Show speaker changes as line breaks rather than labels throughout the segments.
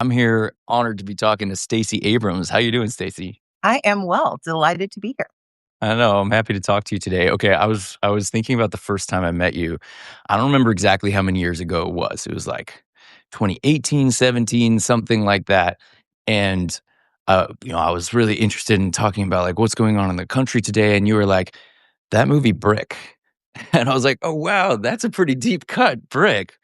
I'm here honored to be talking to Stacey Abrams. How you doing, Stacey?
I am well, delighted to be here.
I know, I'm happy to talk to you today. Okay, I was thinking about the first time I met you. I don't remember exactly how many years ago it was. It was like 2018, 17, something like that. And I was really interested in talking about like what's going on in the country today. And you were like, that movie Brick. And I was like, oh wow, that's a pretty deep cut, Brick.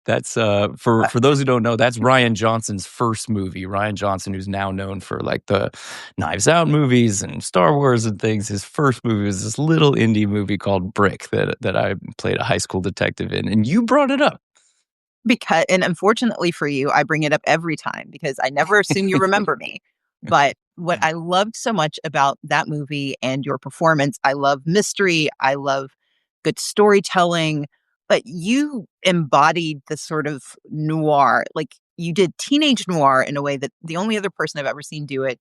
That's
Uh,
for those who don't know, that's Ryan Johnson's first movie. Ryan Johnson, who's now known for like the Knives Out movies and Star Wars and things. His first movie was this little indie movie called Brick that I played a high school detective in, and you brought it up.
and unfortunately for you, I bring it up every time because I never assume you remember me. But what I loved so much about that movie and your performance, I love mystery, I love good storytelling, but you embodied the sort of noir, like you did teenage noir in a way that the only other person I've ever seen do it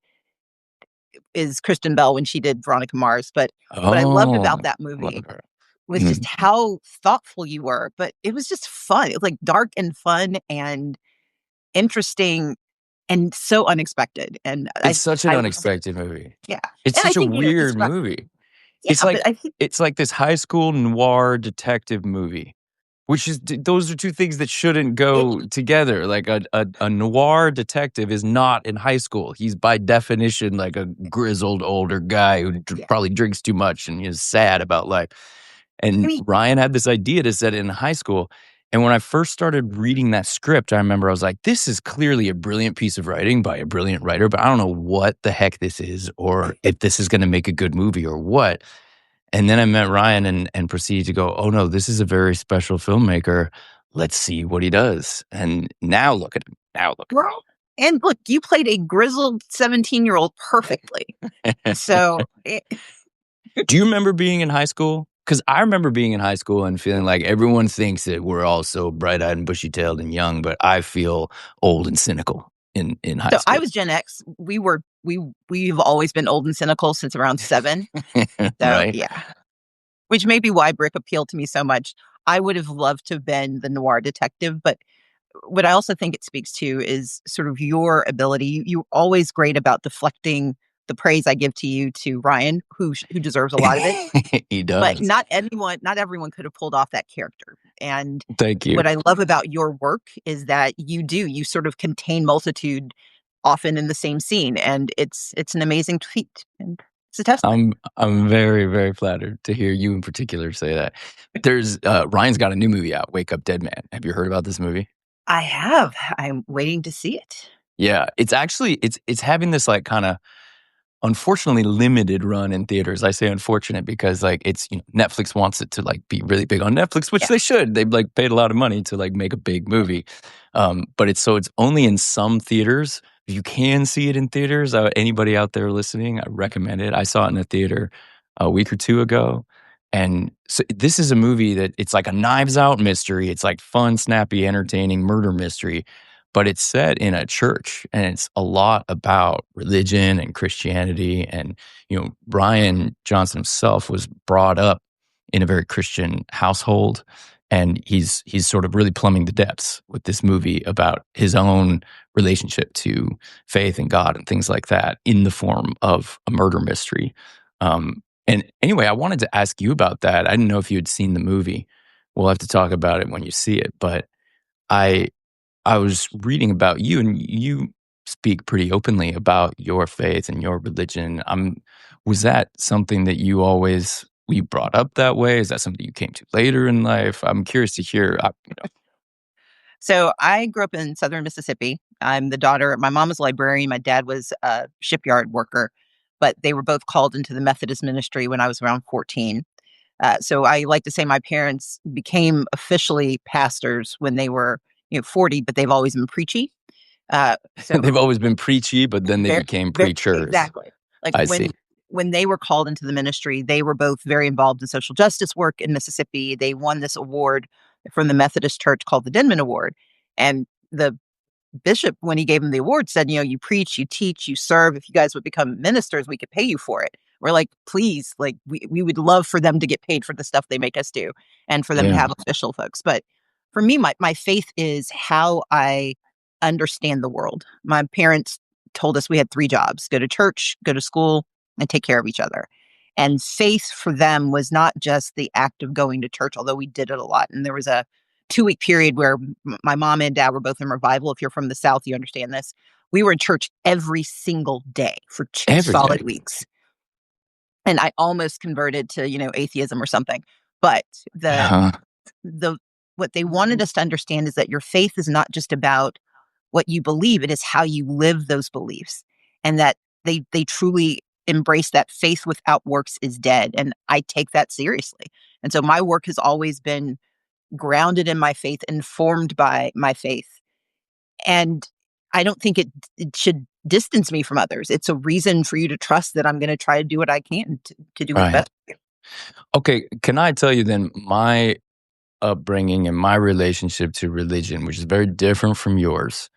is Kristen Bell when she did Veronica Mars. But what I loved
Oh,
about that
love
movie
her.
was just
Mm.
how thoughtful you were, but it was just fun. It was like dark and fun and interesting and so unexpected. And
It's such an
I
unexpected movie.
yeah.
It's
And I
such a
think,
weird
describe,
movie.
yeah, but I think,
It's like this high school noir detective movie, which is those are two things that shouldn't
it,
go together. Like a noir detective is not in high school. He's by definition like a grizzled older guy who
yeah.
probably drinks too much and is sad about life.
I
And
mean,
Ryan had this idea to set it in high school. And when I first started reading that script, I remember I was like, this is clearly a brilliant piece of writing by a brilliant writer, but I don't know what the heck this is or if this is going to make a good movie or what. And then I met Ryan and proceeded to go, oh no, this is a very special filmmaker. Let's see what he does. And now look at him. Now look
well, and look, you played a grizzled 17-year-old perfectly.
at him.
So
Do you remember being in high school? Because I remember being in high school and feeling like everyone thinks that we're all so bright eyed and bushy tailed and young, but I feel old and cynical in high
so I
school.
was Gen X. We've always been old and cynical since around 7. So
Right?
yeah. Which may be why Brick appealed to me so much. I would have loved to have been the noir detective, but what I also think it speaks to is sort of your ability. You're always great about deflecting the praise I give to you to Ryan, who deserves a lot of it.
He
But
does.
not everyone could have pulled off that character. And
Thank you.
what I love about your work is that you sort of contain multitude often in the same scene, and it's an amazing feat, and it's a testament.
I'm very, very flattered to hear you in particular say that. There's Ryan's got a new movie out, Wake Up Dead Man. Have you heard about this movie?
I have. I'm waiting to see it.
Yeah, it's actually it's having this like kind of unfortunately limited run in theaters. I say unfortunate because like it's Netflix wants it to like be really big on Netflix, which
Yeah.
they should. They've like paid a lot of money to like make a big movie. But it's only in some theaters. If you can see it in theaters, anybody out there listening, I recommend it. I saw it in a theater a week or two ago. And so this is a movie that it's like a Knives Out mystery. It's like fun, snappy, entertaining murder mystery, but it's set in a church and it's a lot about religion and Christianity. And, Brian Johnson himself was brought up in a very Christian household. And he's sort of really plumbing the depths with this movie about his own relationship to faith and God and things like that in the form of a murder mystery. And anyway, I wanted to ask you about that. I didn't know if you had seen the movie. We'll have to talk about it when you see it. But I I was reading about you, and you speak pretty openly about your faith and your religion. Was that something that you brought up that way? Is that something you came to later in life? I'm curious to hear.
So I grew up in Southern Mississippi. I'm the daughter. My mom was a librarian. My dad was a shipyard worker, but they were both called into the Methodist ministry when I was around 14. So I like to say my parents became officially pastors when they were 40, but they've always been preachy. So
They've always been preachy, but then they
very,
became
very
preachers.
exactly like
I see.
when they were called into the ministry, they were both very involved in social justice work in Mississippi. They won this award from the Methodist Church called the Denman Award, and the bishop, when he gave him the award, said, you preach, you teach, you serve. If you guys would become ministers, we could pay you for it. We're like, please, like we would love for them to get paid for the stuff they make us do and for them to
Yeah.
have official folks. But for me, my faith is how I understand the world. My parents told us we had 3 jobs: go to church, go to school, and take care of each other. And faith for them was not just the act of going to church, although we did it a lot. And there was a 2-week period where my mom and dad were both in revival. If you're from the South, you understand this. We were in church every single day for 2
Every day.
solid weeks. And I almost converted to, atheism or something. But the
Uh-huh.
the what they wanted us to understand is that your faith is not just about what you believe, it is how you live those beliefs. And that they truly embrace that faith without works is dead. And I take that seriously. And so my work has always been grounded in my faith, informed by my faith. And I don't think it should distance me from others. It's a reason for you to trust that I'm going to try to do what I can to do what's
Right.
best for you.
Okay, can I tell you then my upbringing and my relationship to religion, which is very different from yours.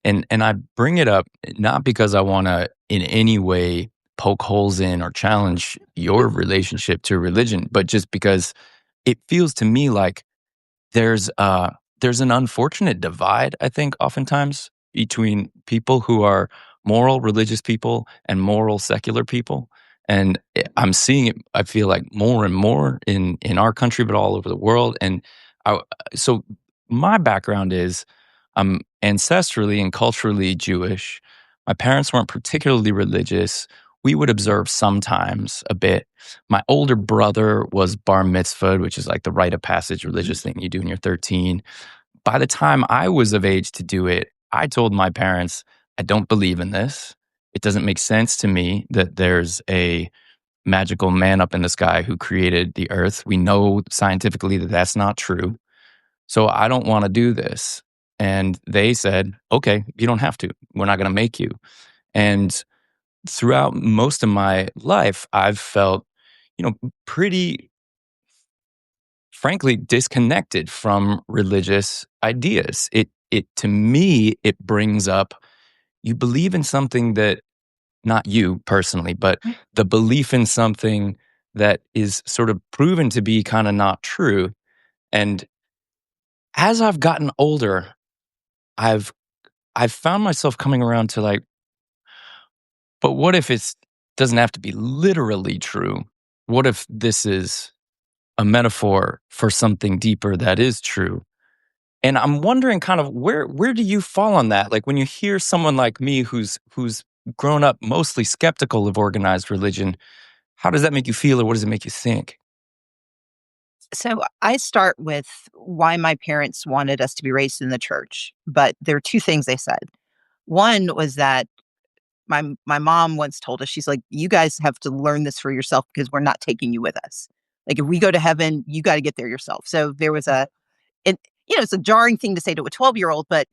And I bring it up not because I wanna in any way poke holes in or challenge your relationship to religion, but just because it feels to me like there's there's an unfortunate divide, I think, oftentimes between people who are moral religious people and moral secular people. And I'm seeing it, I feel like more and more in our country, but all over the world. And I, so my background is I'm ancestrally and culturally Jewish. My parents weren't particularly religious. We would observe sometimes a bit. My older brother was bar mitzvahed, which is like the rite of passage religious thing you do when you're 13. By the time I was of age to do it, I told my parents, I don't believe in this. It doesn't make sense to me that there's a magical man up in the sky who created the earth. We know scientifically that that's not true. So I don't want to do this. And they said, okay, you don't have to. We're not going to make you. And throughout most of my life, I've felt, pretty frankly disconnected from religious ideas. It to me it brings up you believe in something that not you personally, but the belief in something that is sort of proven to be kind of not true. And as I've gotten older, I've I've found myself coming around to like, but what if it's doesn't have to be literally true? What if this is a metaphor for something deeper that is true? And I'm wondering kind of where do you fall on that? Like when you hear someone like me who's grown up mostly skeptical of organized religion, how does that make you feel or what does it make you think?
So I start with why my parents wanted us to be raised in the church, but there are 2 things they said. One was that my mom once told us, she's like, "You guys have to learn this for yourself because we're not taking you with us. Like, if we go to heaven, you gotta get there yourself." So there was and, it's a jarring thing to say to a 12-year-old, but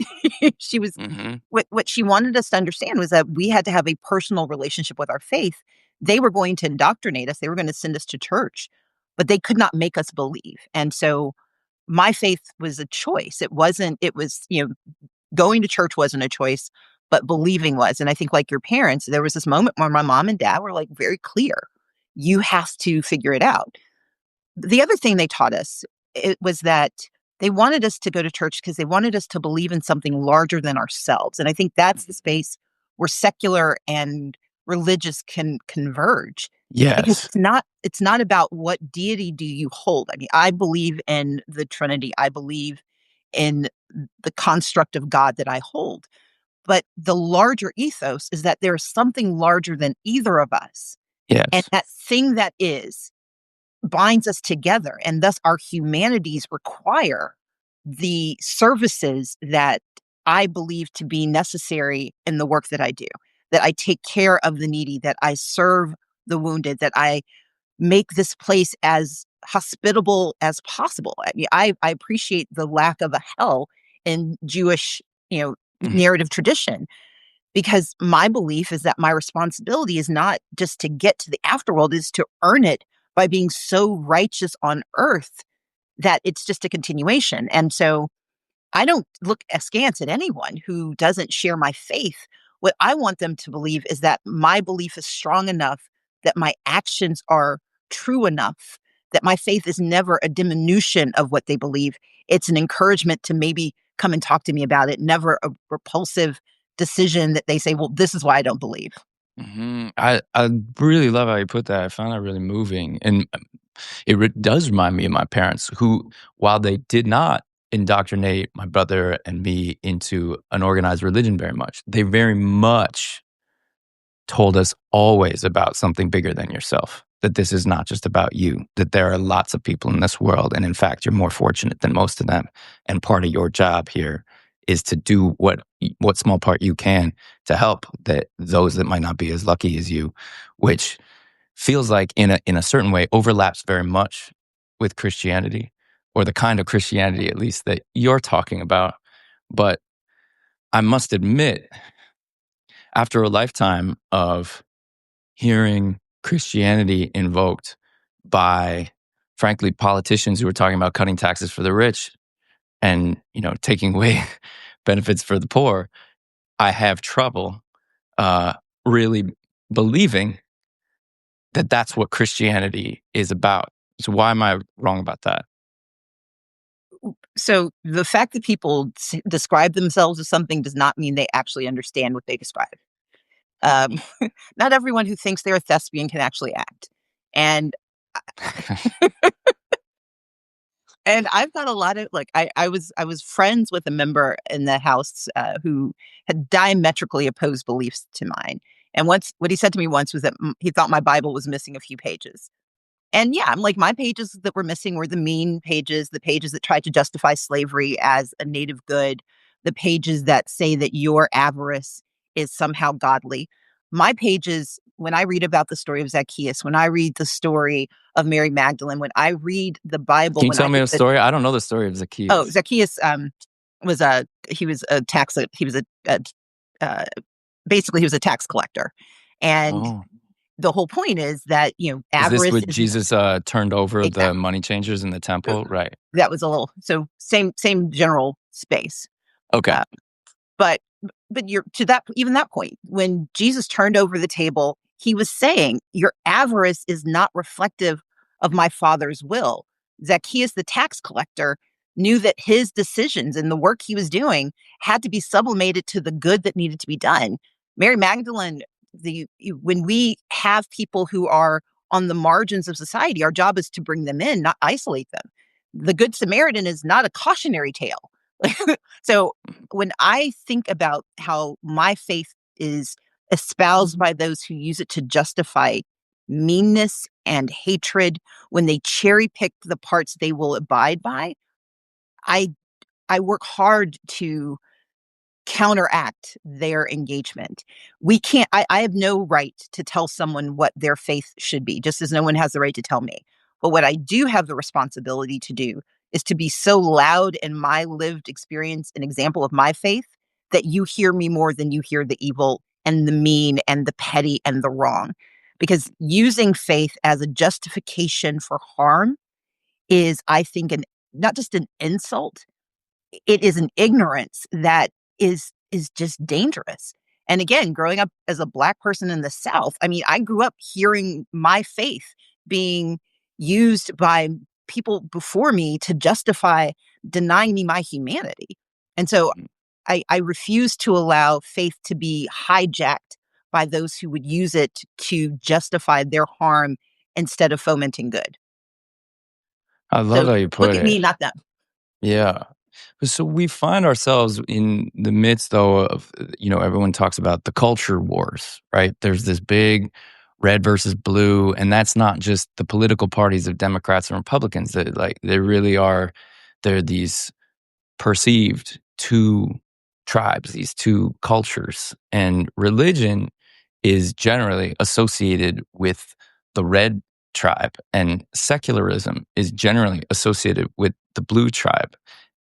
she was
Mhm.
what she wanted us to understand was that we had to have a personal relationship with our faith. They were going to indoctrinate us, they were gonna send us to church, but they could not make us believe. And so my faith was a choice. It was, going to church wasn't a choice, but believing was. And I think like your parents, there was this moment where my mom and dad were like very clear. You have to figure it out. The other thing they taught us, it was that they wanted us to go to church because they wanted us to believe in something larger than ourselves. And I think that's the space where secular and religious can converge, because
Yes.
it's not about what deity do you hold. I mean, I believe in the Trinity. I believe in the construct of God that I hold. But the larger ethos is that there is something larger than either of us. And
Yes.
that thing that is binds us together. And thus, our humanities require the services that I believe to be necessary in the work that I do, that I take care of the needy, that I serve the wounded, that I make this place as hospitable as possible. I mean, I appreciate the lack of a hell in Jewish,
Mhm.
narrative tradition, because my belief is that my responsibility is not just to get to the afterworld, is to earn it by being so righteous on earth that it's just a continuation. And so I don't look askance at anyone who doesn't share my faith. What I want them to believe is that my belief is strong enough, that my actions are true enough, that my faith is never a diminution of what they believe. It's an encouragement to maybe come and talk to me about it. Never a repulsive decision that they say, well, this is why I don't believe.
I really love how you put that. I found that really moving, and does remind me of my parents, who, while they did not indoctrinate my brother and me into an organized religion very much, they very much told us always about something bigger than yourself. That this is not just about you. That there are lots of people in this world, and in fact, you're more fortunate than most of them. And part of your job here is to do what small part you can to help those that might not be as lucky as you, which feels like in a certain way overlaps very much with Christianity, or the kind of Christianity at least that you're talking about. But I must admit, after a lifetime of hearing Christianity invoked by, frankly, politicians who are talking about cutting taxes for the rich and, taking away benefits for the poor, I have trouble really believing that that's what Christianity is about. So why am I wrong about that?
So the fact that people describe themselves as something does not mean they actually understand what they describe. Um, Not everyone who thinks they're a thespian can actually act. And and I've got a lot of like I was friends with a member in the house who had diametrically opposed beliefs to mine. And once what he said to me once was that he thought my Bible was missing a few pages. And yeah, I'm like, my pages that were missing were the mean pages, the pages that tried to justify slavery as a native good, the pages that say that your avarice is somehow godly. My pages, when I read about the story of Zacchaeus, when I read the story of Mary Magdalene, when I read the Bible,
Can you
when I
tell me
think
a
that,
story? I don't know the story of
oh,
Zacchaeus.
Zacchaeus was a, he was uh, basically he was a tax collector. And
Oh.
the whole point is that,
Is this
avarice
what
is
Jesus turned over the
exactly.
money changers in the temple? Right.
That was a little so same general space.
Okay.
Uh, but but you're to that even that point, when Jesus turned over the table, he was saying, "Your avarice is not reflective of my Father's will." Zacchaeus, the tax collector, knew that his decisions and the work he was doing had to be sublimated to the good that needed to be done. Mary Magdalene, when we have people who are on the margins of society, our job is to bring them in, not isolate them. The Good Samaritan is not a cautionary tale. So when I think about how my faith is espoused by those who use it to justify meanness and hatred, when they cherry pick the parts they will abide by, I I work hard to counteract their engagement. We can't I have no right to tell someone what their faith should be, just as no one has the right to tell me. But what I do have the responsibility to do is to be so loud in my lived experience and example of my faith that you hear me more than you hear the evil and the mean and the petty and the wrong. Because using faith as a justification for harm is, I think, an not just an insult, it is an ignorance that is just dangerous. And again, growing up as a Black person in the South, I mean, I grew up hearing my faith being used by people before me to justify denying me my humanity. And so I refuse to allow faith to be hijacked by those who would use it to justify their harm instead of fomenting good.
I love
So
how you
look
put
at me,
it.
not them.
Yeah. So we find ourselves in the midst, though, of, everyone talks about the culture wars, right? There's this big red versus blue, and that's not just the political parties of Democrats and Republicans. That like they really are. They're these perceived two tribes, these two cultures, and religion is generally associated with the red tribe, and secularism is generally associated with the blue tribe.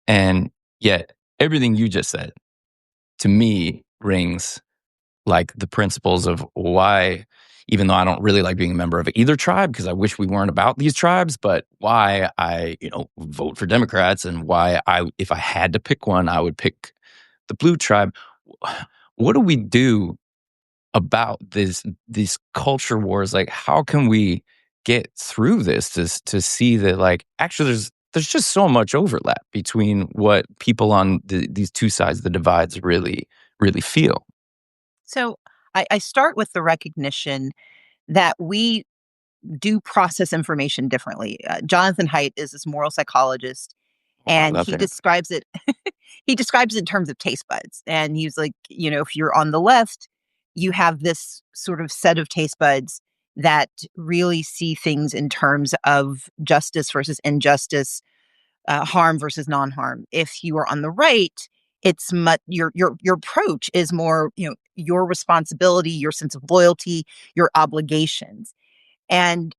And yet, everything you just said to me rings like the principles of why, even though I don't really like being a member of either tribe because I wish we weren't about these tribes, but why I, vote for Democrats, and why if I had to pick one, I would pick the blue tribe. What do we do about these culture wars? Like, how can we get through this to see that, like, actually there's just so much overlap between what people on these two sides of the divides really feel.
So I start with the recognition that we do process information differently. Jonathan Haidt is this moral psychologist,
Oh, I
and
love
he
him.
describes it he describes it in terms of taste buds. And he's like, if you're on the left, you have this sort of set of taste buds that really see things in terms of justice versus injustice, harm versus non-harm. If you are on the right, it's much your approach is more, your responsibility, your sense of loyalty, your obligations. And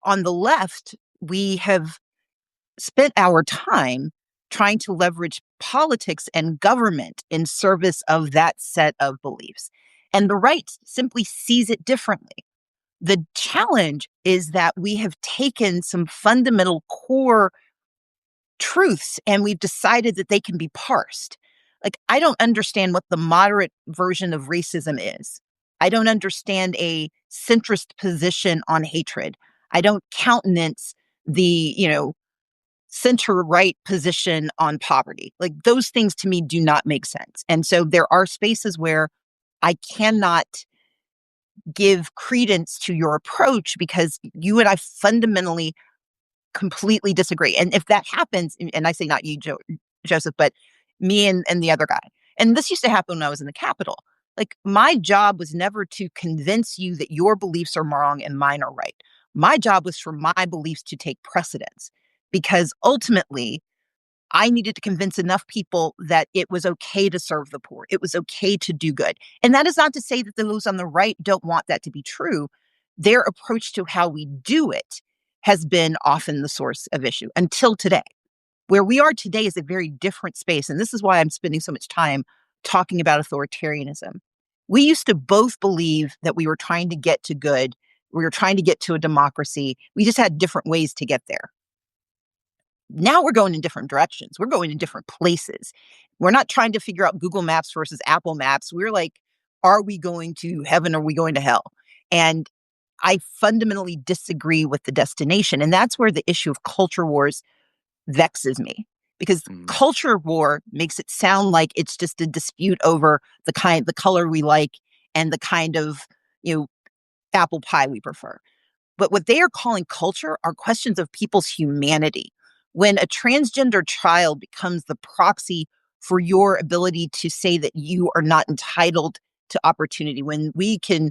on the left, we have spent our time trying to leverage politics and government in service of that set of beliefs. And the right simply sees it differently. The challenge is that we have taken some fundamental core truths and we've decided that they can be parsed. Like, I don't understand what the moderate version of racism is. I don't understand a centrist position on hatred. I don't countenance the, center right position on poverty. Like, those things to me do not make sense. And so there are spaces where I cannot give credence to your approach because you and I fundamentally completely disagree. And if that happens, and I say not you, Joseph, but me and the other guy. And this used to happen when I was in the Capitol. Like, my job was never to convince you that your beliefs are wrong and mine are right. My job was for my beliefs to take precedence because ultimately I needed to convince enough people that it was okay to serve the poor. It was okay to do good. And that is not to say that those on the right don't want that to be true. Their approach to how we do it has been often the source of issue until today. Where we are today is a very different space. And this is why I'm spending so much time talking about authoritarianism. We used to both believe that we were trying to get to good, we were trying to get to a democracy. We just had different ways to get there. Now we're going in different directions. We're going in different places. We're not trying to figure out Google Maps versus Apple Maps. We're like, are we going to heaven? Or are we going to hell? And I fundamentally disagree with the destination. And that's where the issue of culture wars vexes me because
Mm.
culture war makes it sound like it's just a dispute over the color we like and the kind of, you know, apple pie we prefer. But what they are calling culture are questions of people's humanity. When a transgender child becomes the proxy for your ability to say that you are not entitled to opportunity, when we can,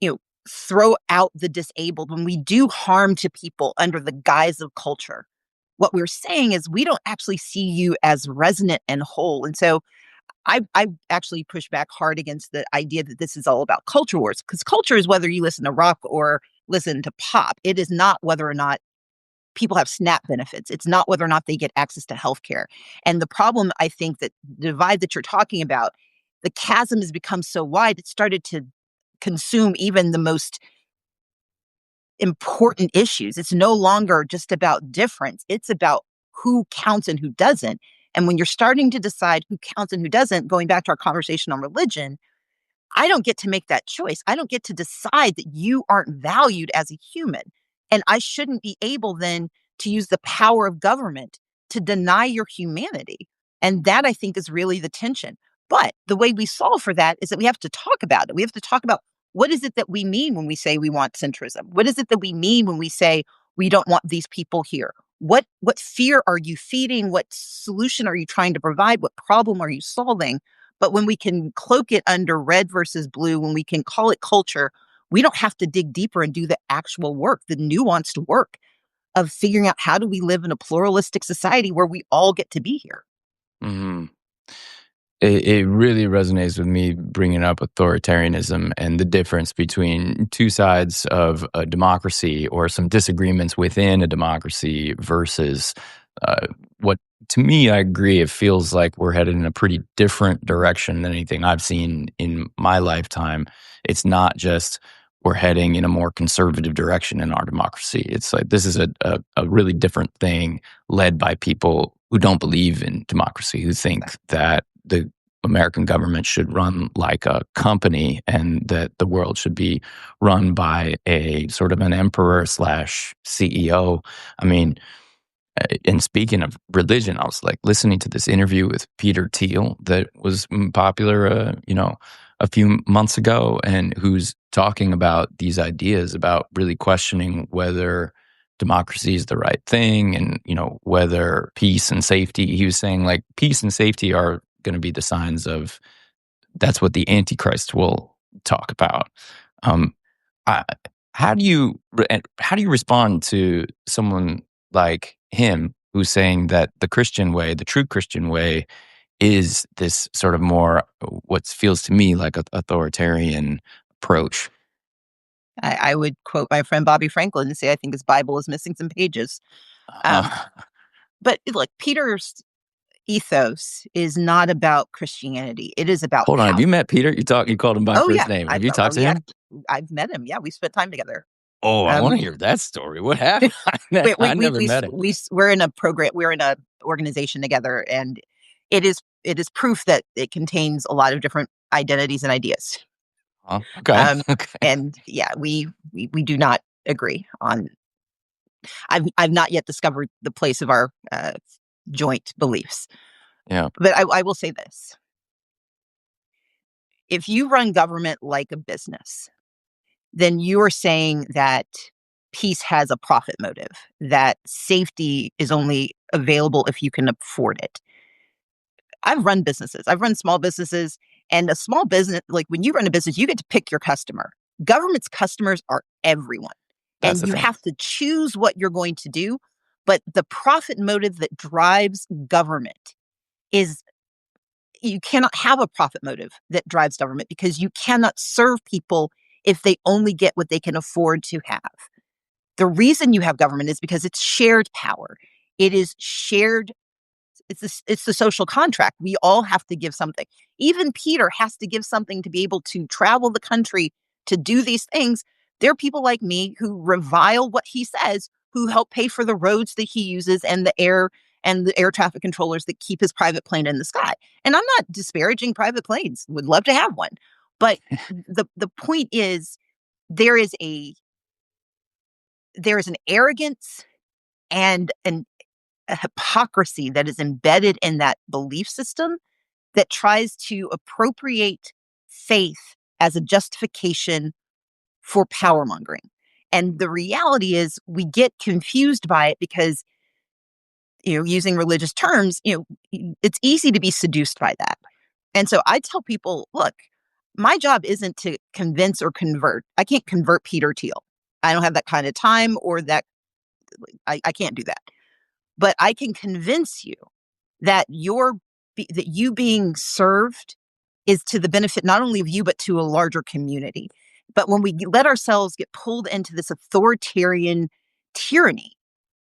you know, throw out the disabled, when we do harm to people under the guise of culture, what we're saying is we don't actually see you as resonant and whole. And so I actually push back hard against the idea that this is all about culture wars, because culture is whether you listen to rock or listen to pop. It is not whether or not people have SNAP benefits. It's not whether or not they get access to healthcare. And the problem, I think, that the divide that you're talking about, the chasm has become so wide, it started to consume even the most important issues. It's no longer just about difference. It's about who counts and who doesn't. And when you're starting to decide who counts and who doesn't, going back to our conversation on religion, I don't get to make that choice. I don't get to decide that you aren't valued as a human. And I shouldn't be able then to use the power of government to deny your humanity. And that, I think, is really the tension. But the way we solve for that is that we have to talk about it. We have to talk about what is it that we mean when we say we want centrism? What is it that we mean when we say we don't want these people here? What fear are you feeding? What solution are you trying to provide? What problem are you solving? But when we can cloak it under red versus blue, when we can call it culture, we don't have to dig deeper and do the actual work, the nuanced work of figuring out how do we live in a pluralistic society where we all get to be here.
Mhm. It really resonates with me bringing up authoritarianism and the difference between two sides of a democracy or some disagreements within a democracy versus what, to me, I agree, it feels like we're headed in a pretty different direction than anything I've seen in my lifetime. It's not just we're heading in a more conservative direction in our democracy. It's like this is a really different thing led by people who don't believe in democracy, who think that the American government should run like a company and that the world should be run by a sort of an emperor slash CEO. I mean, And speaking of religion, I was like listening to this interview with Peter Thiel that was popular, a few months ago, and who's talking about these ideas about really questioning whether democracy is the right thing, and whether peace and safety. He was saying like peace and safety are going to be the signs of that's what the Antichrist will talk about. Um, I, how do you respond to someone like him who's saying that the Christian way, the true Christian way, is this sort of more what feels to me like an authoritarian approach?
I would quote my friend Bobby Franklin and say, I think his Bible is missing some pages. Um,
Uh,
but look, Peter's ethos is not about Christianity. It is about
Hold on, have
power.
you met Peter? You called him by
Oh
first
yeah,
name. Have you talked to
yeah,
him?
I've met him. Yeah, we spent time together.
Oh, I
Um,
want to hear that story. What happened? I never met him.
we're in a program. We're in a organization together, and it is proof that it contains a lot of different identities and ideas.
Huh? Okay.
Um,
Okay.
and yeah, we do not agree on. I've not yet discovered the place of our joint beliefs,
Yeah,
but I will say this: if you run government like a business, then you are saying that peace has a profit motive, that safety is only available if you can afford it. I've run businesses. I've run small businesses, and a small business, like when you run a business, you get to pick your customer. Government's customers are everyone,
that's
and
the
you
thing.
have to choose what you're going to do. But the profit motive that drives government is you cannot have a profit motive that drives government because you cannot serve people if they only get what they can afford to have. The reason you have government is because it's shared power. It is shared. It's the social contract. We all have to give something. Even Peter has to give something to be able to travel the country to do these things. There are people like me who revile what he says, who help pay for the roads that he uses and the air traffic controllers that keep his private plane in the sky. And I'm not disparaging private planes. Would love to have one. But the point is there is a there is an arrogance and a hypocrisy that is embedded in that belief system that tries to appropriate faith as a justification for power mongering. And the reality is we get confused by it because, using religious terms, it's easy to be seduced by that. And so I tell people, look, my job isn't to convince or convert. I can't convert Peter Thiel. I don't have that kind of time or that I can't do that. But I can convince you that that you being served is to the benefit not only of you but to a larger community. But when we let ourselves get pulled into this authoritarian tyranny,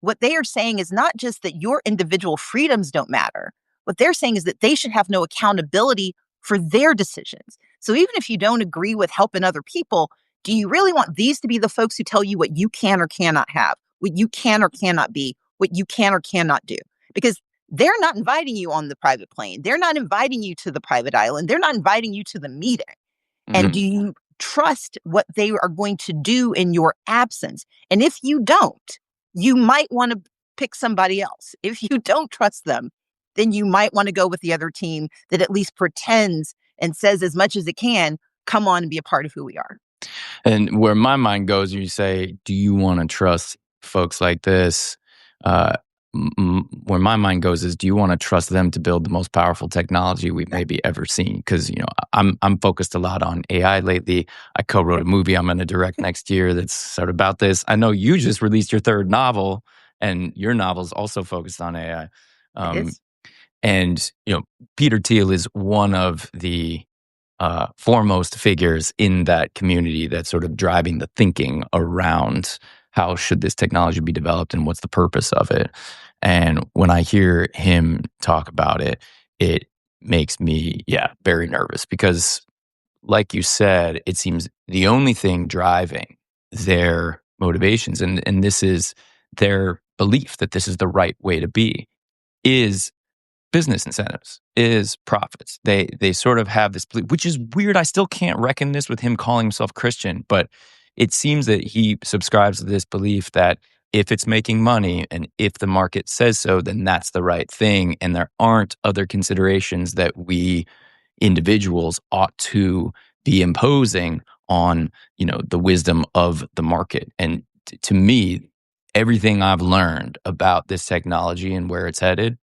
what they are saying is not just that your individual freedoms don't matter. What they're saying is that they should have no accountability for their decisions. So even if you don't agree with helping other people, do you really want these to be the folks who tell you what you can or cannot have, what you can or cannot be, what you can or cannot do? Because they're not inviting you on the private plane. They're not inviting you to the private island. They're not inviting you to the meeting. And do
Mhm.
you trust what they are going to do in your absence? And if you don't, you might want to pick somebody else. If you don't trust them, then you might want to go with the other team that at least pretends and says as much as it can, come on and be a part of who we are.
And where my mind goes, you say, "Do you want to trust folks like this?" Uh, where my mind goes is, "Do you want to trust them to build the most powerful technology we've
Right.
maybe ever seen?" Because I'm focused a lot on AI lately. I co-wrote a
Okay.
movie I'm going to direct next year that's sort of about this. I know you just released your third novel, and your novel's also focused on AI.
It
Um,
is.
and Peter Thiel is one of the foremost figures in that community that's sort of driving the thinking around how should this technology be developed and what's the purpose of it. And when I hear him talk about it, it makes me, yeah, very nervous because, like you said, it seems the only thing driving their motivations, and this is their belief that this is the right way to be, is business incentives, is profits. They sort of have this belief, which is weird. I still can't reckon this with him calling himself Christian, but it seems that he subscribes to this belief that if it's making money and if the market says so, then that's the right thing. And there aren't other considerations that we individuals ought to be imposing on, the wisdom of the market. And to me, everything I've learned about this technology and where it's headed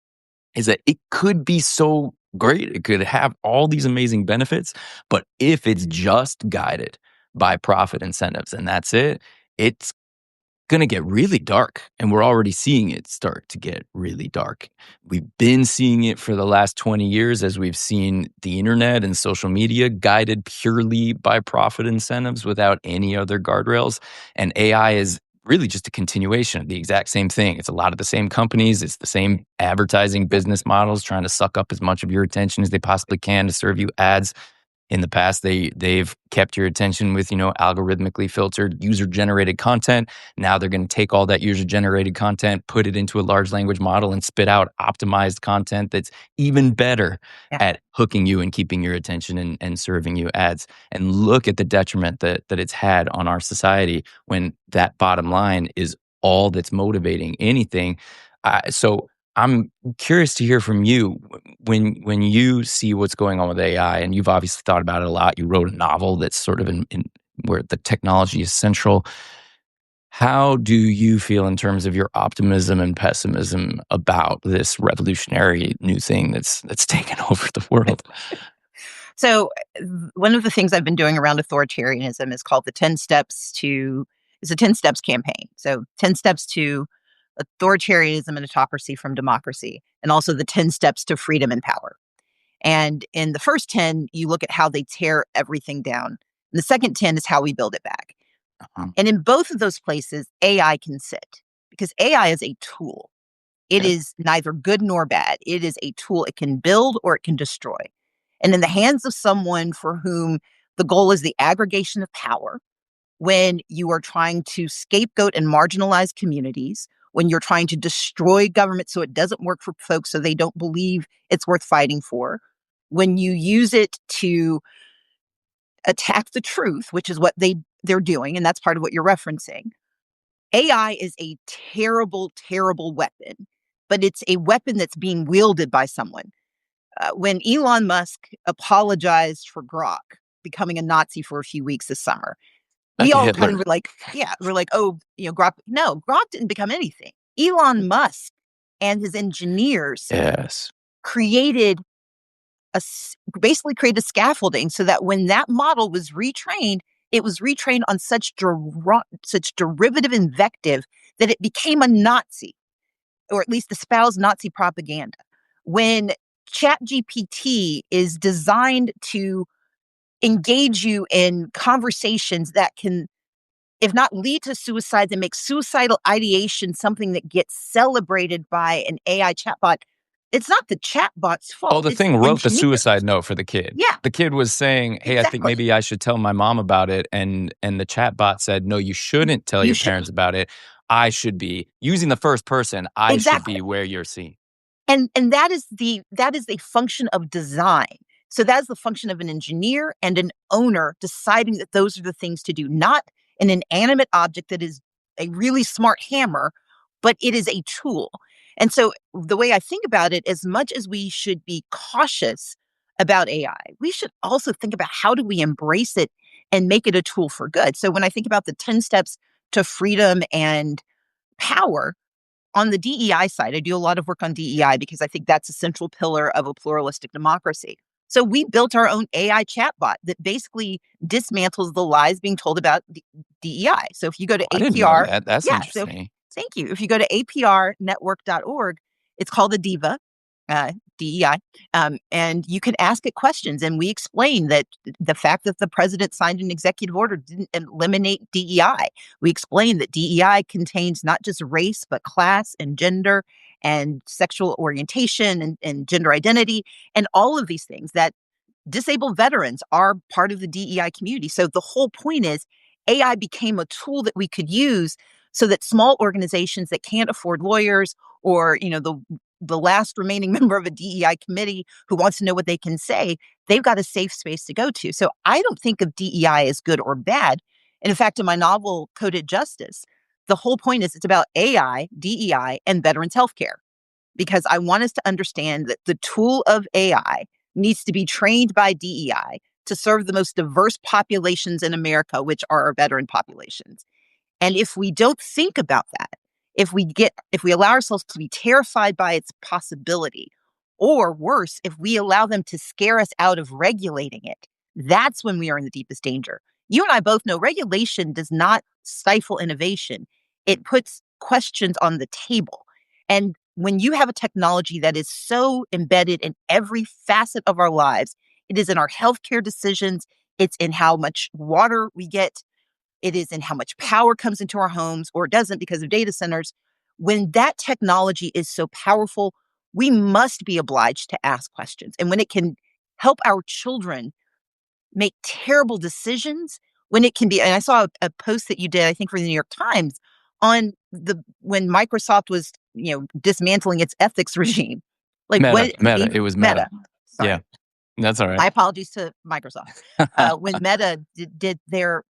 is that it could be so great. It could have all these amazing benefits, but if it's just guided by profit incentives and that's it, it's going to get really dark. And we're already seeing it start to get really dark. We've been seeing it for the last 20 years as we've seen the internet and social media guided purely by profit incentives without any other guardrails. And AI is really just a continuation of the exact same thing. It's a lot of the same companies. It's the same advertising business models trying to suck up as much of your attention as they possibly can to serve you ads. In the past, they've kept your attention with, algorithmically filtered user-generated content. Now they're going to take all that user-generated content, put it into a large language model, and spit out optimized content that's even better
Yeah.
at hooking you and keeping your attention and serving you ads. And look at the detriment that it's had on our society when that bottom line is all that's motivating anything. So I'm curious to hear from you when you see what's going on with AI, and you've obviously thought about it a lot. You wrote a novel that's sort of in where the technology is central. How do you feel in terms of your optimism and pessimism about this revolutionary new thing that's taken over the world?
So, one of the things I've been doing around authoritarianism is called the 10 steps to it's a 10 steps campaign. So, 10 steps to authoritarianism and autocracy from democracy, and also the 10 steps to freedom and power. And in the first 10, you look at how they tear everything down. And the second 10 is how we build it back.
Um,
And in both of those places, AI can sit because AI is a tool. It
okay.
is neither good nor bad. It is a tool. It can build or it can destroy. And in the hands of someone for whom the goal is the aggregation of power, when you are trying to scapegoat and marginalize communities, when you're trying to destroy government so it doesn't work for folks so they don't believe it's worth fighting for, when you use it to attack the truth, which is what they're doing, and that's part of what you're referencing. AI is a terrible, terrible weapon, but it's a weapon that's being wielded by someone. When Elon Musk apologized for Grok becoming a Nazi for a few weeks this summer, we
Like a
all kind of
Hitler.
were like, yeah, we're like, oh, Grok. No, Grok didn't become anything. Elon Musk and his engineers
Yes.
created basically created scaffolding so that when that model was retrained, it was retrained on such derivative invective that it became a Nazi, or at least espoused Nazi propaganda. When ChatGPT is designed to engage you in conversations that can, if not lead to suicide, then make suicidal ideation something that gets celebrated by an AI chatbot, it's not the chatbot's
Oh,
fault.
the
It's
thing
the
wrote the suicide
engineers.
note for the kid.
Yeah,
The kid was saying, "Hey, I think
exactly.
maybe I should tell my mom about it," and the chatbot said, "No, you shouldn't tell
You
your
should
parents about it. I should be using the first person. I should
exactly.
be where you're seen."
And that is the function of design. So that is the function of an engineer and an owner deciding that those are the things to do, not an inanimate object that is a really smart hammer, but it is a tool. And so the way I think about it, as much as we should be cautious about AI, we should also think about how do we embrace it and make it a tool for good. So when I think about the 10 steps to freedom and power, on the DEI side, I do a lot of work on DEI because I think that's a central pillar of a pluralistic democracy. So we built our own AI chatbot that basically dismantles the lies being told about DEI. So if you go to
Oh, I didn't know
APR,
that. That's
yeah, so
interesting.
thank you. If you go to aprnetwork.org, it's called a DIVA, DEI, and you can ask it questions. And we explain that the fact that the president signed an executive order didn't eliminate DEI. We explain that DEI contains not just race, but class and gender and sexual orientation and gender identity and all of these things, that disabled veterans are part of the DEI community. So the whole point is AI became a tool that we could use so that small organizations that can't afford lawyers, or the last remaining member of a DEI committee who wants to know what they can say, they've got a safe space to go to. So I don't think of DEI as good or bad. And in fact, in my novel Coded Justice, the whole point is it's about AI, DEI, and veterans healthcare, because I want us to understand that the tool of AI needs to be trained by DEI to serve the most diverse populations in America, which are our veteran populations. And if we don't think about that, if we allow ourselves to be terrified by its possibility, or worse, if we allow them to scare us out of regulating it, that's when we are in the deepest danger. You and I both know regulation does not stifle innovation. It puts questions on the table. And when you have a technology that is so embedded in every facet of our lives, it is in our healthcare decisions, it's in how much water we get, it is in how much power comes into our homes or it doesn't because of data centers. When that technology is so powerful, we must be obliged to ask questions. And when it can help our children make terrible decisions, when it can be, and I saw a post that you did, I think for the New York Times, on the when Microsoft was, dismantling its ethics regime. Like
Meta,
what
Meta. It was Meta.
Meta.
Yeah,
Sorry.
that's all right.
My apologies to Microsoft. When Meta did their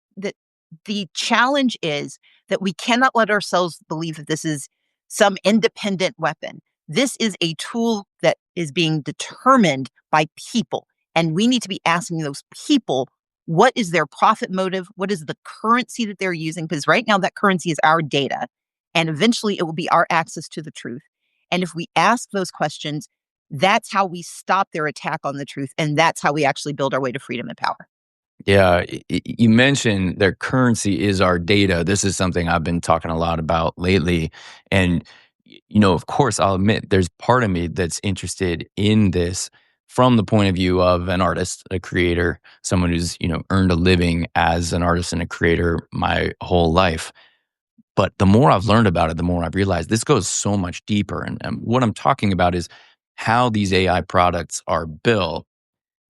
the challenge is that we cannot let ourselves believe that this is some independent weapon. This is a tool that is being determined by people, and we need to be asking those people, what is their profit motive? What is the currency that they're using? Because right now that currency is our data, and eventually it will be our access to the truth. And if we ask those questions, that's how we stop their attack on the truth, and that's how we actually build our way to freedom and power.
Yeah, you mentioned their currency is our data. This is something I've been talking a lot about lately. And, of course, I'll admit there's part of me that's interested in this from the point of view of an artist, a creator, someone who's, earned a living as an artist and a creator my whole life. But the more I've learned about it, the more I've realized this goes so much deeper. And what I'm talking about is how these AI products are built,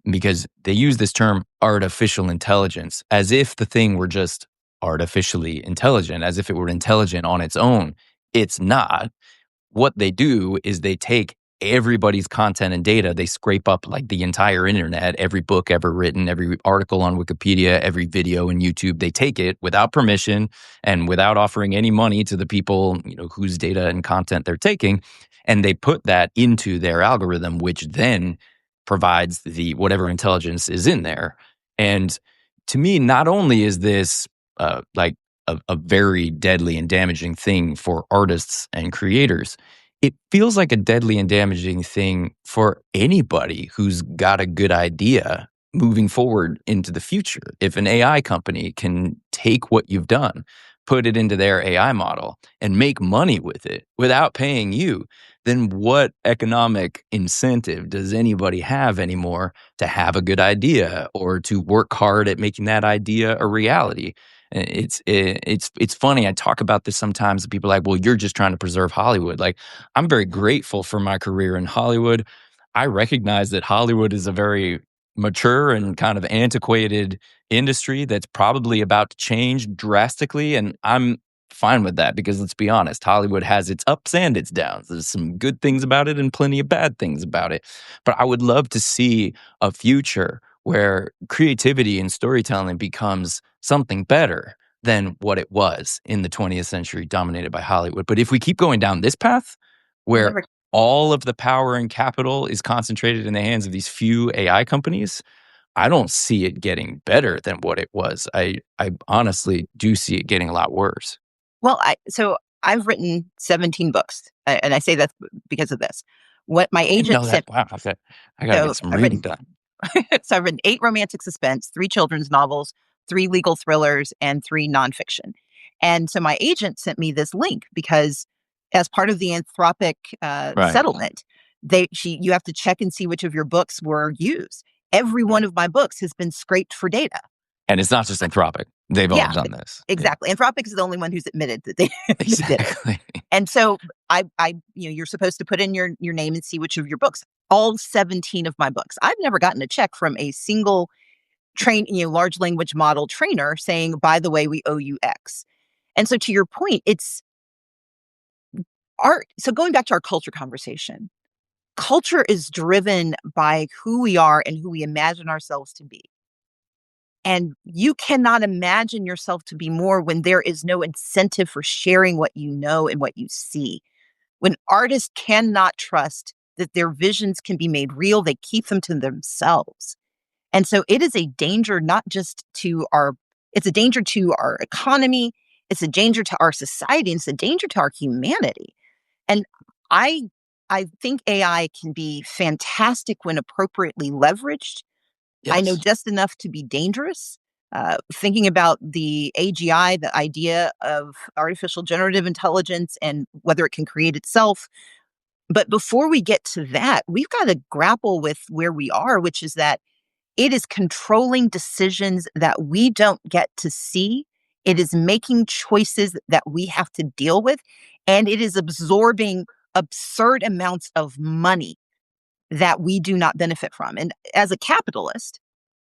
because they use this term artificial intelligence as if the thing were just artificially intelligent, as if it were intelligent on its own. It's not. What they do is they take everybody's content and data, they scrape up like the entire internet, every book ever written, every article on Wikipedia, every video in YouTube. They take it without permission and without offering any money to the people, whose data and content they're taking, and they put that into their algorithm, which then provides the whatever intelligence is in there. And to me, not only is this like a very deadly and damaging thing for artists and creators, it feels like a deadly and damaging thing for anybody who's got a good idea moving forward into the future. If an AI company can take what you've done, put it into their AI model, and make money with it without paying you, then what economic incentive does anybody have anymore to have a good idea or to work hard at making that idea a reality? It's funny. I talk about this sometimes, and people are like, "Well, you're just trying to preserve Hollywood." Like, I'm very grateful for my career in Hollywood. I recognize that Hollywood is a very mature and kind of antiquated industry that's probably about to change drastically, and I'm fine with that because let's be honest, Hollywood has its ups and its downs. There's some good things about it and plenty of bad things about it. But I would love to see a future where creativity and storytelling becomes something better than what it was in the 20th century dominated by Hollywood. But if we keep going down this path
We'll
where
never.
all of the power and capital is concentrated in the hands of these few AI companies, I don't see it getting better than what it was. I honestly do see it getting a lot worse.
Well, I've written 17 books, and I say that because of this. What my
I didn't
agent
know that.
sent.
Wow. Okay. I got to
So
get some
I've
reading
written
done.
so I've written 8 romantic suspense, 3 children's novels, 3 legal thrillers, and 3 nonfiction. And so my agent sent me this link because as part of the Anthropic
Right.
settlement, you have to check and see which of your books were used. Every one of my books has been scraped for data.
And it's not just Anthropic. They've all
Yeah,
done this. Yeah.
exactly. Anthropic is the only one who's admitted that they they did it.
Exactly.
And so you're supposed to put in your name and see which of your books. All 17 of my books. I've never gotten a check from a single large language model trainer saying, by the way, we owe you X. And so to your point, it's art. So going back to our culture conversation, culture is driven by who we are and who we imagine ourselves to be. And you cannot imagine yourself to be more when there is no incentive for sharing what you know and what you see. When artists cannot trust that their visions can be made real, they keep them to themselves. And so it is a danger not just to our it's a danger to our economy, it's a danger to our society, and it's a danger to our humanity. And I I think AI can be fantastic when appropriately leveraged. I know
Yes.
just enough to be dangerous. Thinking about the AGI, the idea of artificial generative intelligence and whether it can create itself. But before we get to that, we've got to grapple with where we are, which is that it is controlling decisions that we don't get to see. It is making choices that we have to deal with, and it is absorbing absurd amounts of money that we do not benefit from. And as a capitalist,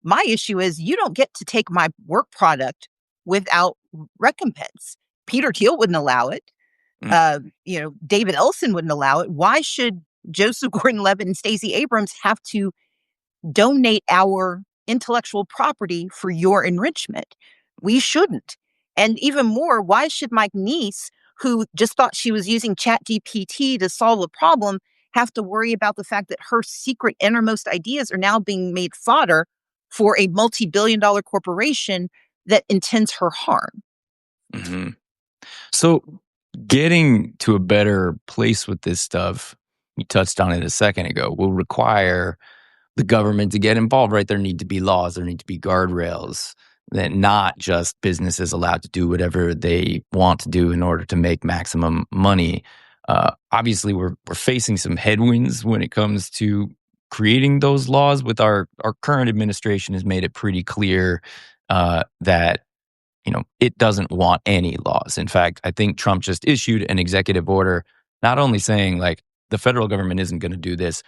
my issue is you don't get to take my work product without recompense. Peter Thiel wouldn't allow it.
Mm.
David Ellison wouldn't allow it. Why should Joseph Gordon-Levitt and Stacey Abrams have to donate our intellectual property for your enrichment? We shouldn't. And even more, why should my niece, who just thought she was using ChatGPT to solve a problem, have to worry about the fact that her secret innermost ideas are now being made fodder for a multi-billion-dollar corporation that intends her harm?
Hmm. So, getting to a better place with this stuff, you touched on it a second ago, will require the government to get involved, right? There need to be laws, there need to be guardrails, that not just businesses allowed to do whatever they want to do in order to make maximum money. Obviously, we're facing some headwinds when it comes to creating those laws. With our current administration has made it pretty clear that it doesn't want any laws. In fact, I think Trump just issued an executive order, not only saying like the federal government isn't going to do this,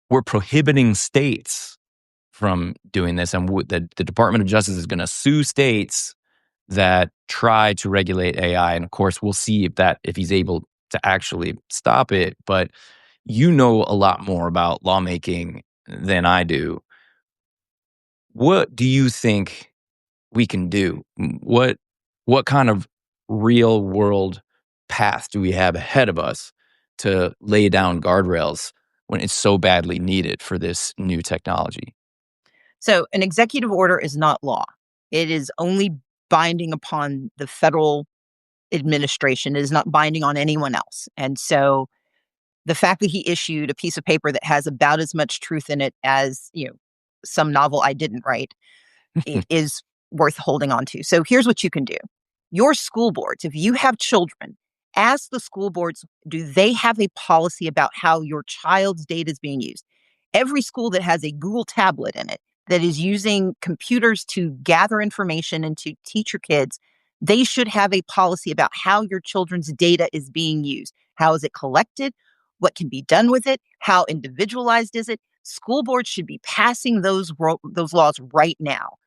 we're prohibiting states from doing this, and the Department of Justice is going to sue states that try to regulate AI. And of course, we'll see if he's able to actually stop it. But you know a lot more about lawmaking than I do. What do you think we can do? What kind of real world path do we have ahead of us to lay down guardrails when it's so badly needed for this new technology?
So, an executive order is not law. It is only binding upon the federal administration. It is not binding on anyone else. And so, the fact that he issued a piece of paper that has about as much truth in it as, some novel I didn't write is worth holding on to. So here's what you can do. Your school boards, if you have children, ask the school boards, do they have a policy about how your child's data is being used? Every school that has a Google tablet in it that is using computers to gather information and to teach your kids, they should have a policy about how your children's data is being used. How is it collected? What can be done with it? How individualized is it? School boards should be passing those laws right now.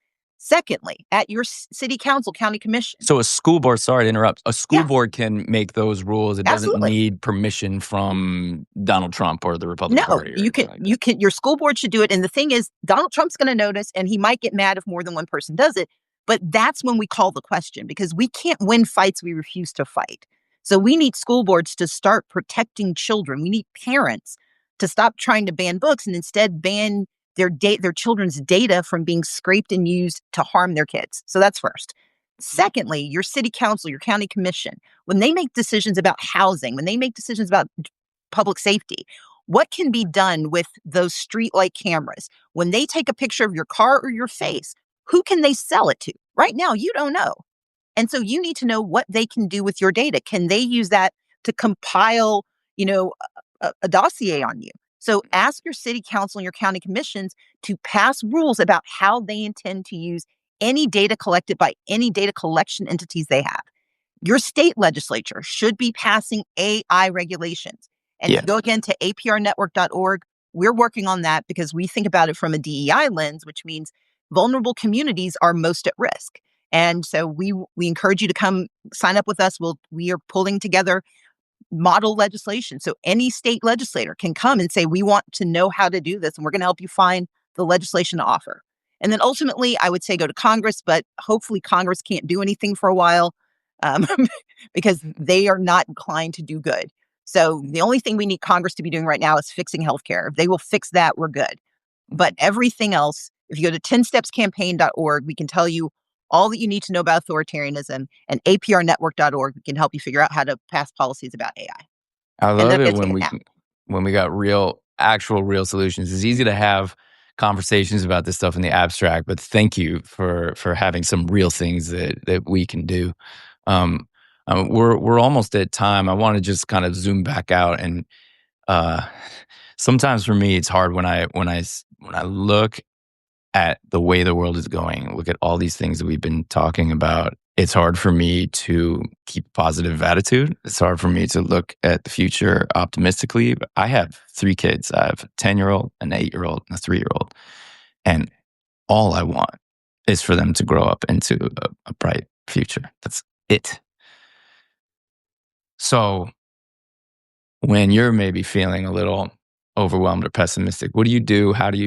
Secondly, at your city council, county commission.
So a school board, sorry to interrupt, a school
Yeah,
board can make those rules. It doesn't
absolutely.
need permission from Donald Trump or the Republican
No,
Party or
you
anything
can
like that.
you can your school board should do it. And the thing is, Donald Trump's going to notice and he might get mad if more than one person does it. But that's when we call the question because we can't win fights we refuse to fight. So we need school boards to start protecting children. We need parents to stop trying to ban books and instead ban their children's data from being scraped and used to harm their kids. So that's first. Secondly, your city council, your county commission, when they make decisions about housing, when they make decisions about public safety, what can be done with those streetlight cameras? When they take a picture of your car or your face, who can they sell it to? Right now, you don't know. And so you need to know what they can do with your data. Can they use that to compile, a dossier on you? So ask your city council and your county commissions to pass rules about how they intend to use any data collected by any data collection entities they have. Your state legislature should be passing AI regulations. And if
Yeah.
you go again to aprnetwork.org, we're working on that because we think about it from a DEI lens, which means vulnerable communities are most at risk. And so we encourage you to come sign up with us. We are pulling together model legislation. So any state legislator can come and say, we want to know how to do this, and we're going to help you find the legislation to offer. And then ultimately, I would say go to Congress, but hopefully Congress can't do anything for a while um, because they are not inclined to do good. So the only thing we need Congress to be doing right now is fixing healthcare. If they will fix that, we're good. But everything else, if you go to 10stepscampaign.org, we can tell you all that you need to know about authoritarianism, and aprnetwork.org can help you figure out how to pass policies about AI.
I
And then
love
I'm
it
going to take a nap.
when we got real solutions. It's easy to have conversations about this stuff in the abstract, but thank you for having some real things that we can do. Um, we're almost at time. I want to just kind of zoom back out, and uh, sometimes for me, it's hard when I look at the way the world is going, look at all these things that we've been talking about. It's hard for me to keep a positive attitude. It's hard for me to look at the future optimistically. I have 3 kids. I have a 10-year-old, an 8-year-old, and a 3-year-old. And all I want is for them to grow up into a bright future. That's it. So when you're maybe feeling a little overwhelmed or pessimistic, what do you do? How do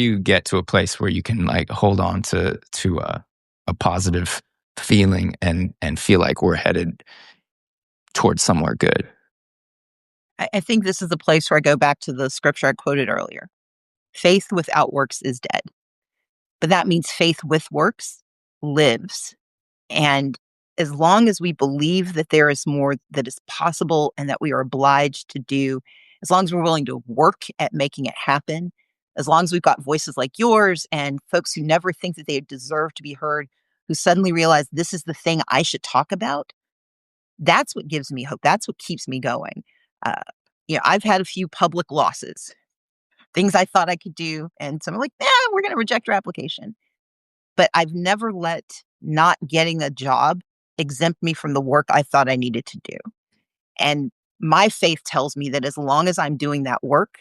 you get to a place where you can like hold on to a positive feeling and feel like we're headed towards somewhere good?
I think this is the place where I go back to the scripture I quoted earlier. Faith without works is dead. But that means faith with works lives. And as long as we believe that there is more that is possible and that we are obliged to do, as long as we're willing to work at making it happen, as long as we've got voices like yours and folks who never think that they deserve to be heard, who suddenly realize this is the thing I should talk about, that's what gives me hope. That's what keeps me going. Uh, I've had a few public losses, things I thought I could do, and some are like, we're going to reject your application. But I've never let not getting a job exempt me from the work I thought I needed to do. And my faith tells me that as long as I'm doing that work,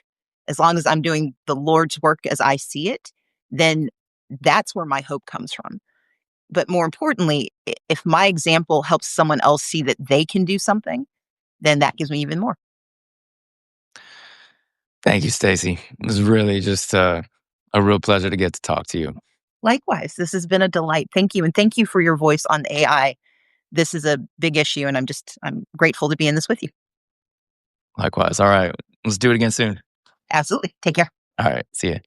as long as I'm doing the Lord's work as I see it, then that's where my hope comes from. But more importantly, if my example helps someone else see that they can do something, then that gives me even more.
Thank you, Stacey. It was really just a real pleasure to get to talk to you.
Likewise, this has been a delight. Thank you. And thank you for your voice on AI. This is a big issue, and I'm grateful to be in this with you.
Likewise. All right. Let's do it again soon.
Absolutely. Take care.
All right. See ya.